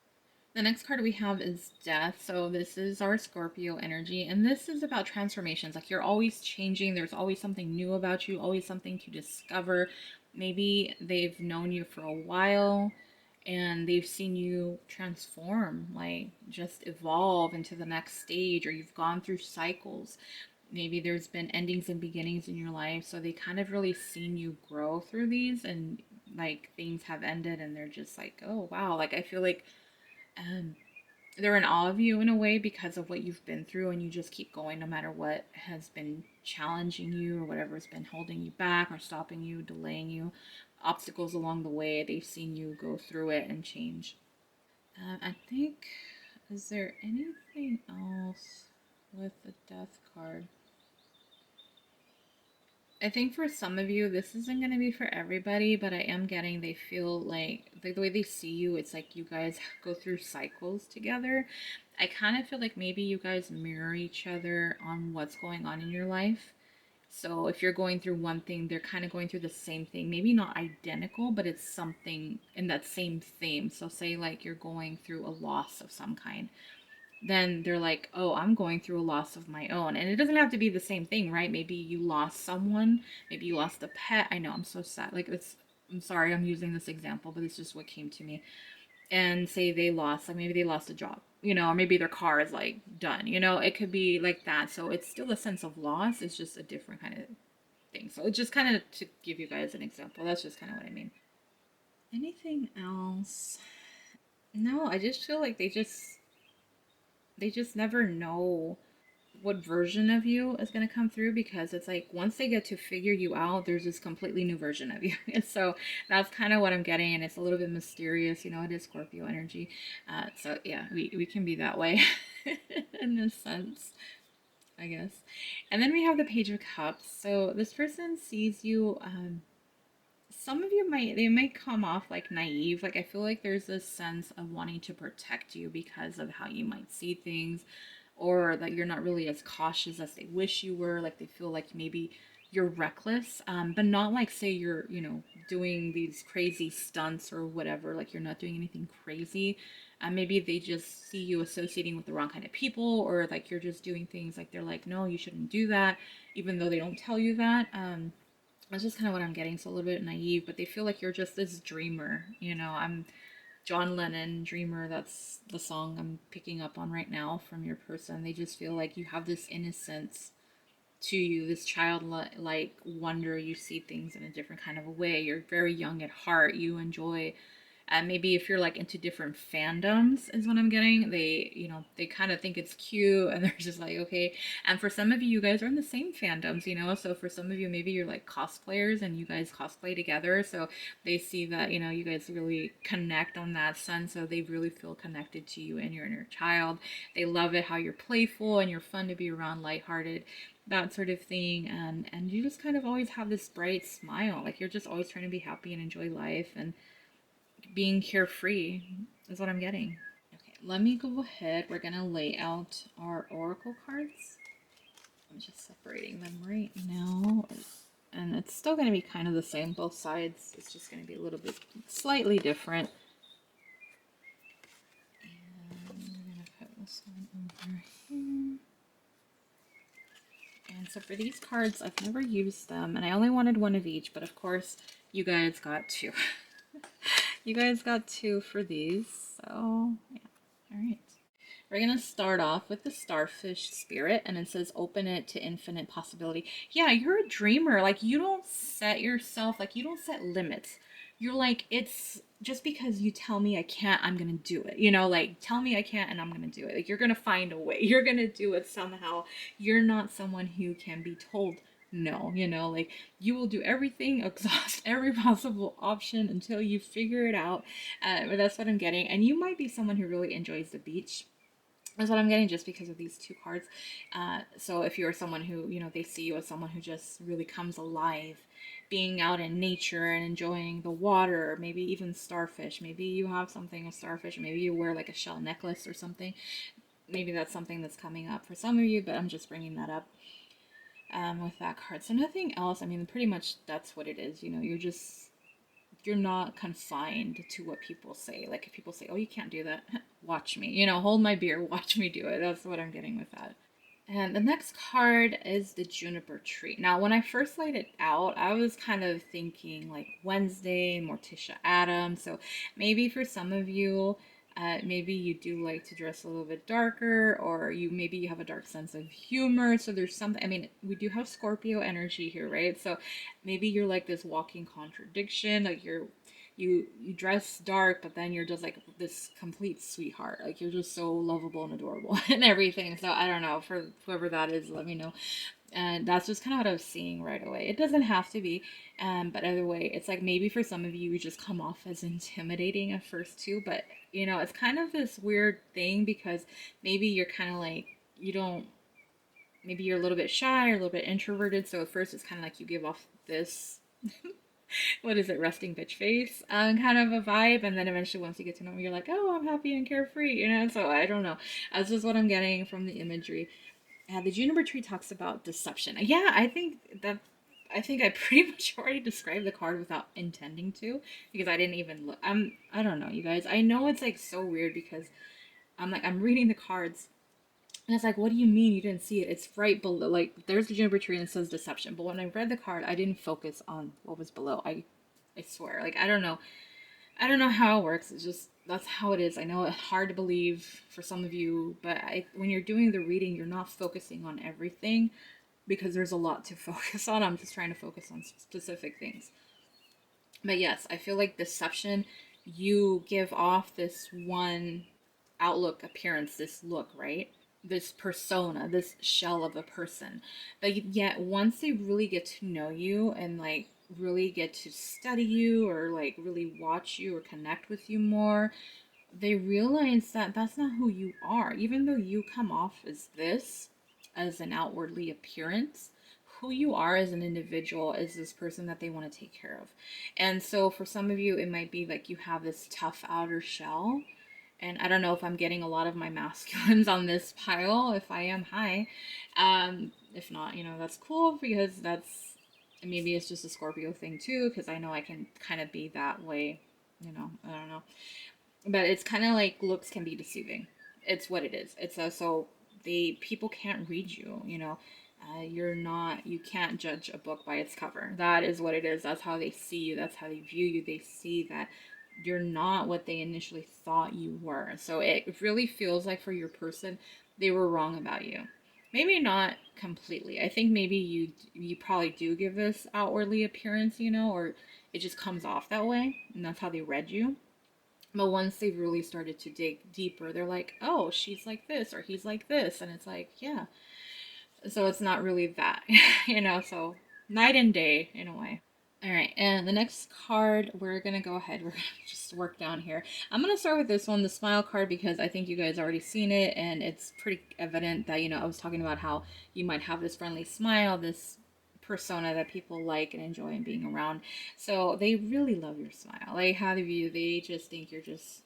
The next card we have is Death. So this is our Scorpio energy, and this is about transformations. Like you're always changing. There's always something new about you, always something to discover. Maybe they've known you for a while and they've seen you transform, like just evolve into the next stage, or you've gone through cycles. Maybe there's been endings and beginnings in your life, so they kind of really seen you grow through these, and like things have ended and they're just like, oh wow. Like I feel like um they're in awe of you in a way because of what you've been through, and you just keep going no matter what has been challenging you or whatever's been holding you back or stopping you, delaying you, obstacles along the way. They've seen you go through it and change. I think, is there anything else with the Death card? I think for some of you, this isn't going to be for everybody, but I am getting they feel like the way they see you, it's like you guys go through cycles together. I kind of feel like maybe you guys mirror each other on what's going on in your life. So if you're going through one thing, they're kind of going through the same thing. Maybe not identical, but it's something in that same theme. So say like you're going through a loss of some kind, then they're like, oh, I'm going through a loss of my own. And it doesn't have to be the same thing, right? Maybe you lost someone, maybe you lost a pet. I know, I'm so sad. Like, I'm sorry I'm using this example, but it's just what came to me. And say they lost, like maybe they lost a job, or maybe their car is like done, it could be like that. So it's still a sense of loss. It's just a different kind of thing. So it's just kind of to give you guys an example. That's just kind of what I mean. Anything else? No, I just feel like they just never know what version of you is going to come through, because it's like once they get to figure you out, there's this completely new version of you. And so that's kind of what I'm getting, and it's a little bit mysterious. It is Scorpio energy. So yeah, we can be that way in this sense. I guess. And then we have the Page of Cups. So this person sees you. Some of you might come off like naive. Like I feel like there's this sense of wanting to protect you because of how you might see things, or that you're not really as cautious as they wish you were. Like they feel like maybe you're reckless, but not like say you're doing these crazy stunts or whatever. Like you're not doing anything crazy. Maybe they just see you associating with the wrong kind of people, or like you're just doing things like they're like, no, you shouldn't do that, even though they don't tell you that. That's just kind of what I'm getting. So a little bit naive, but they feel like you're just this dreamer. I'm John Lennon, Dreamer. That's the song I'm picking up on right now from your person. They just feel like you have this innocence to you, this childlike wonder. You see things in a different kind of a way. You're very young at heart. You enjoy, and maybe if you're like into different fandoms is what I'm getting. They kind of think it's cute, and they're just like, okay. And for some of you guys are in the same fandoms, so for some of you maybe you're like cosplayers and you guys cosplay together, so they see that you guys really connect on that sense, so they really feel connected to you and your inner child. They love it how you're playful and you're fun to be around, lighthearted, that sort of thing. And you just kind of always have this bright smile, like you're just always trying to be happy and enjoy life and being carefree is what I'm getting. Okay, let me go ahead. We're gonna lay out our oracle cards. I'm just separating them right now. And it's still gonna be kind of the same, both sides. It's just gonna be a little bit slightly different. And we're gonna put this one over here. And so for these cards, I've never used them, and I only wanted one of each, but of course, you guys got two. You guys got two for these, so yeah. All right. We're going to start off with the starfish spirit, and it says open it to infinite possibility. Yeah, you're a dreamer. Like, you don't set yourself, like, you don't set limits. You're like, it's just because you tell me I can't, I'm going to do it. Like, tell me I can't, and I'm going to do it. Like, you're going to find a way. You're going to do it somehow. You're not someone who can be told no, like you will do everything, exhaust every possible option until you figure it out. But that's what I'm getting. And you might be someone who really enjoys the beach. That's what I'm getting just because of these two cards. So if you're someone who, they see you as someone who just really comes alive, being out in nature and enjoying the water, maybe even starfish. Maybe you have something, a starfish, maybe you wear like a shell necklace or something. Maybe that's something that's coming up for some of you, but I'm just bringing that up with that card. So nothing else. I mean, pretty much that's what it is. You're not confined to what people say. Like if people say, "Oh, you can't do that," watch me. Hold my beer, watch me do it. That's what I'm getting with that. And the next card is the juniper tree. Now, when I first laid it out, I was kind of thinking like Wednesday, Morticia Adams. So maybe for some of you, maybe you do like to dress a little bit darker, or maybe you have a dark sense of humor. So there's something. I mean, we do have Scorpio energy here, right? So maybe you're like this walking contradiction. Like you dress dark, but then you're just like this complete sweetheart. Like you're just so lovable and adorable and everything. So I don't know, for whoever that is, let me know. And that's just kind of what I was seeing right away. It doesn't have to be, but either way, it's like maybe for some of you, you just come off as intimidating at first too. But it's kind of this weird thing because maybe you're kind of like you don't. Maybe you're a little bit shy or a little bit introverted. So at first, it's kind of like you give off this what is it, resting bitch face kind of a vibe, and then eventually once you get to know me, you're like, oh, I'm happy and carefree, so I don't know, that's just what I'm getting from the imagery. The juniper tree talks about deception. Yeah, I think I pretty much already described the card without intending to, because I didn't even look. I don't know, you guys, I know it's like so weird because I'm reading the cards and it's like, what do you mean you didn't see it? It's right below. Like, there's the juniper tree and it says deception. But when I read the card, I didn't focus on what was below. I swear. Like, I don't know. I don't know how it works. It's just, that's how it is. I know it's hard to believe for some of you, but when you're doing the reading, you're not focusing on everything because there's a lot to focus on. I'm just trying to focus on specific things. But yes, I feel like deception, you give off this one outlook, appearance, this look, right? This persona, this shell of a person. But yet, once they really get to know you and like really get to study you or like really watch you or connect with you more, they realize that that's not who you are. Even though you come off as this, as an outwardly appearance. Who you are as an individual is this person that they want to take care of. And so for some of you, it might be like you have this tough outer shell. And I don't know if I'm getting a lot of my masculines on this pile. If I am, hi. If not, that's cool because maybe it's just a Scorpio thing too, because I know I can kind of be that way. I don't know. But it's kind of like looks can be deceiving. It's what it is. It's also people can't read you. You can't judge a book by its cover. That is what it is. That's how they see you. That's how they view you. They see that you're not what they initially thought you were. So it really feels like for your person, they were wrong about you. Maybe not completely. I think maybe you probably do give this outwardly appearance, or it just comes off that way, and that's how they read you. But once they've really started to dig deeper, they're like, oh, she's like this or he's like this. And it's like, yeah. So it's not really that, so night and day in a way. All right, and the next card, we're going to go ahead. We're going to just work down here. I'm going to start with this one, the smile card, because I think you guys already seen it, and it's pretty evident that, I was talking about how you might have this friendly smile, this persona that people like and enjoy being around. So they really love your smile. Like, how do you, they just think you're just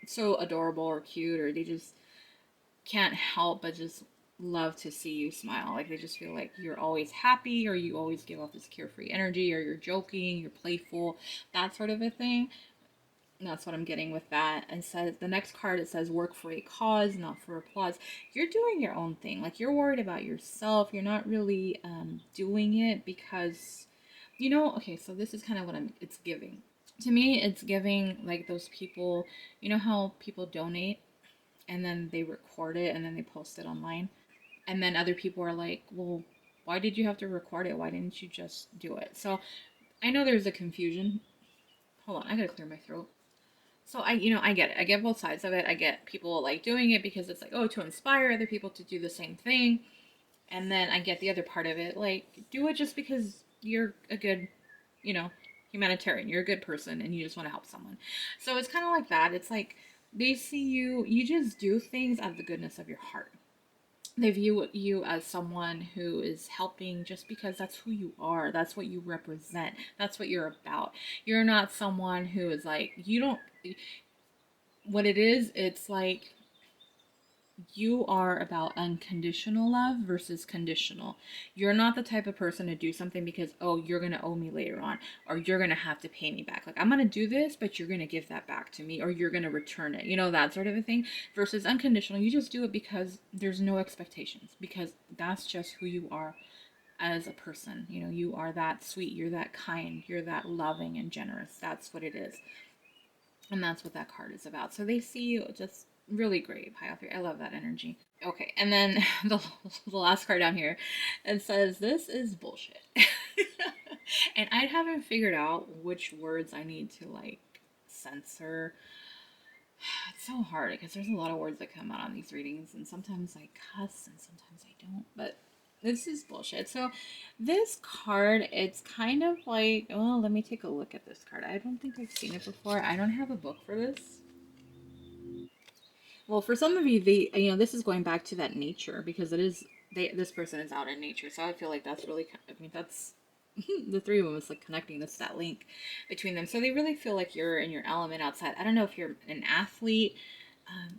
so adorable or cute, or they just can't help but just love to see you smile. Like they just feel like you're always happy, or you always give off this carefree energy, or you're joking, you're playful, that sort of a thing. And that's what I'm getting with that. And says the next card, it says work for a cause, not for applause. You're doing your own thing. Like you're worried about yourself. You're not really doing it because, okay, so this is kind of what it's giving. To me, it's giving like those people, how people donate and then they record it and then they post it online. And then other people are like, well, why did you have to record it? Why didn't you just do it? So I know there's a confusion. Hold on, I gotta clear my throat. So I get it. I get both sides of it. I get people like doing it because it's like, oh, to inspire other people to do the same thing. And then I get the other part of it. Like, do it just because you're a good, you know, humanitarian. You're a good person and you just want to help someone. So it's kind of like that. It's like they see you just do things out of the goodness of your heart. They view you as someone who is helping just because that's who you are. That's what you represent. That's what you're about. You're not someone who is like, you don't, what it is, it's like you are about unconditional love versus conditional. You're not the type of person to do something because, oh, you're going to owe me later on, or you're going to have to pay me back. Like, I'm going to do this, but you're going to give that back to me, or you're going to return it, that sort of a thing. Versus unconditional, you just do it because there's no expectations, because that's just who you are as a person. You are that sweet, you're that kind, you're that loving and generous. That's what it is. And that's what that card is about. So they see you just really great, high off here. I love that energy. Okay, and then the last card down here, it says, this is bullshit. And I haven't figured out which words I need to like censor. It's so hard because there's a lot of words that come out on these readings, and sometimes I cuss and sometimes I don't. But this is bullshit. So this card, it's kind of like, well, let me take a look at this card. I don't think I've seen it before. I don't have a book for this. Well, for some of you, this is going back to that nature, because it is this person is out in nature. So I feel like that's really, that's the three of them is like connecting this, that link between them. So they really feel like you're in your element outside. I don't know if you're an athlete.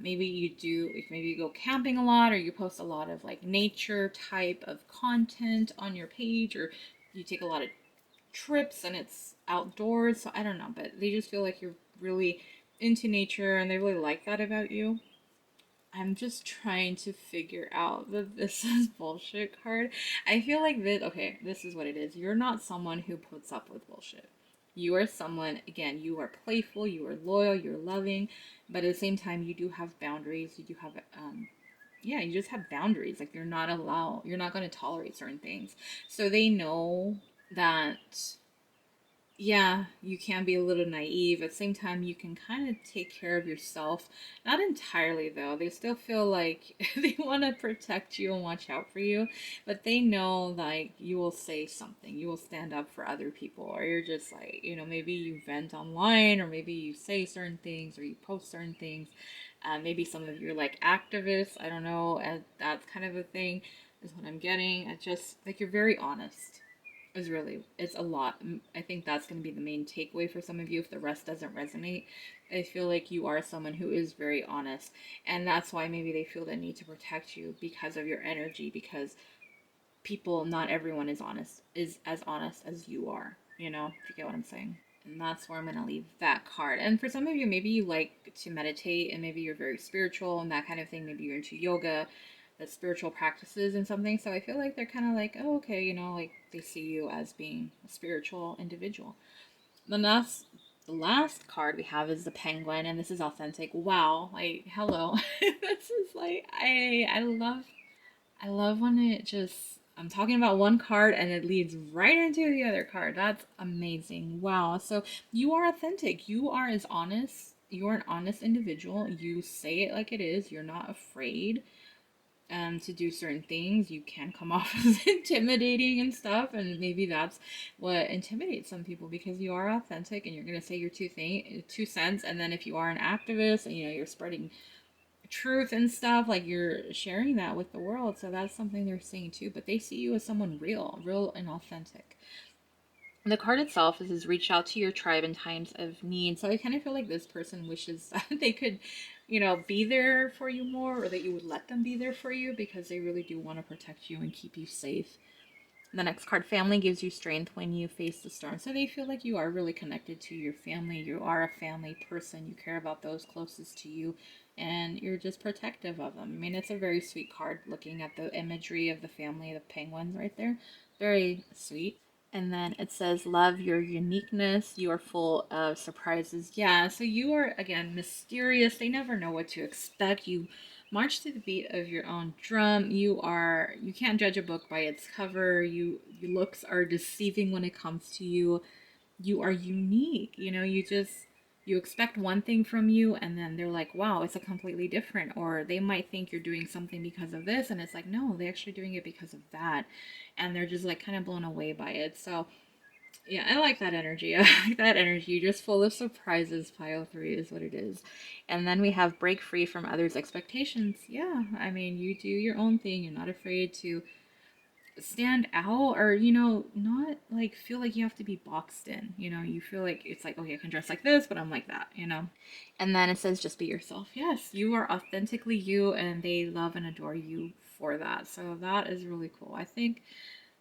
Maybe you do, maybe you go camping a lot, or you post a lot of like nature type of content on your page, or you take a lot of trips and it's outdoors. So I don't know, but they just feel like you're really into nature and they really like that about you. I'm just trying to figure out that this is bullshit card. I feel like this is what it is. You're not someone who puts up with bullshit. You are someone, again, you are playful, you are loyal, you're loving, but at the same time, you do have boundaries. You do have, you just have boundaries. Like, you're not going to tolerate certain things. So they know that, yeah, you can be a little naive. At the same time, you can kind of take care of yourself. Not entirely, though. They still feel like they want to protect you and watch out for you. But they know, like, you will say something. You will stand up for other people. Or you're just like, maybe you vent online. Or maybe you say certain things. Or you post certain things. Maybe some of you are like activists. I don't know. That's kind of a thing. is what I'm getting. It's just like you're very honest. Is really, it's a lot. I think that's going to be the main takeaway for some of you if the rest doesn't resonate. I feel like you are someone who is very honest, and that's why maybe they feel the need to protect you because of your energy, because people, not everyone is as honest as you are, if you get what I'm saying. And that's where I'm going to leave that card. And for some of you, maybe you like to meditate and maybe you're very spiritual and that kind of thing. Maybe you're into yoga, the spiritual practices and something. So I feel like they're kind of like, oh, okay, like they see you as being a spiritual individual. The last card we have is the penguin, and this is authentic. Wow, like hello, this is like I love when it just, I'm talking about one card and it leads right into the other card. That's amazing. Wow. So you are authentic. You are as honest. You're an honest individual. You say it like it is. You're not afraid to do certain things. You can come off as intimidating and stuff. And maybe that's what intimidates some people because you are authentic and you're going to say your two cents. And then if you are an activist and, you're spreading truth and stuff, like you're sharing that with the world, so that's something they're seeing too, but they see you as someone real and authentic. And the card itself is reach out to your tribe in times of need. So I kind of feel like this person wishes that they could be there for you more, or that you would let them be there for you, because they really do want to protect you and keep you safe. The next card, family, gives you strength when you face the storm. So they feel like you are really connected to your family. You are a family person. You care about those closest to you, and you're just protective of them. I mean, it's a very sweet card looking at the imagery of the family, the penguins right there. Very sweet. And then it says, love your uniqueness. You are full of surprises. Yeah, so you are, again, mysterious. They never know what to expect. You march to the beat of your own drum. You can't judge a book by its cover. Your looks are deceiving when it comes to you. You are unique. You expect one thing from you and then they're like, wow, it's a completely different. Or they might think you're doing something because of this and it's like, no, they're actually doing it because of that. And they're just like kind of blown away by it. So yeah, I like that energy. I like that energy. Just full of surprises. Pile 3 is what it is. And then we have break free from others' expectations. Yeah, I mean, you do your own thing. You're not afraid to stand out, or not like feel like you have to be boxed in. You feel like it's like, okay, I can dress like this but I'm like that. And then it says just be yourself. Yes, you are authentically you, and they love and adore you for that. So that is really cool. I think,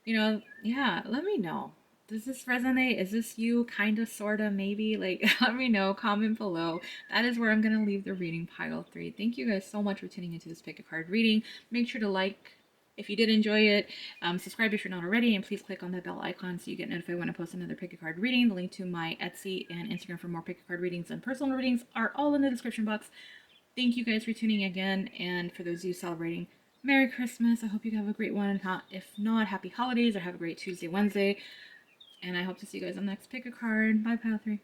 yeah, let me know. Does this resonate? Is this you? Kind of, sort of, maybe? Like, let me know. Comment below. That is where I'm going to leave the reading, pile 3. Thank you guys so much for tuning into this pick a card reading. Make sure to like if you did enjoy it. Subscribe if you're not already, and please click on the bell icon so you get notified when I post another pick a card reading. The link to my Etsy and Instagram for more pick a card readings and personal readings are all in the description box. Thank you guys for tuning again, and for those of you celebrating, Merry Christmas. I hope you have a great one. If not, happy holidays, or have a great Tuesday, Wednesday. And I hope to see you guys on the next pick a card. Bye, Pile 3.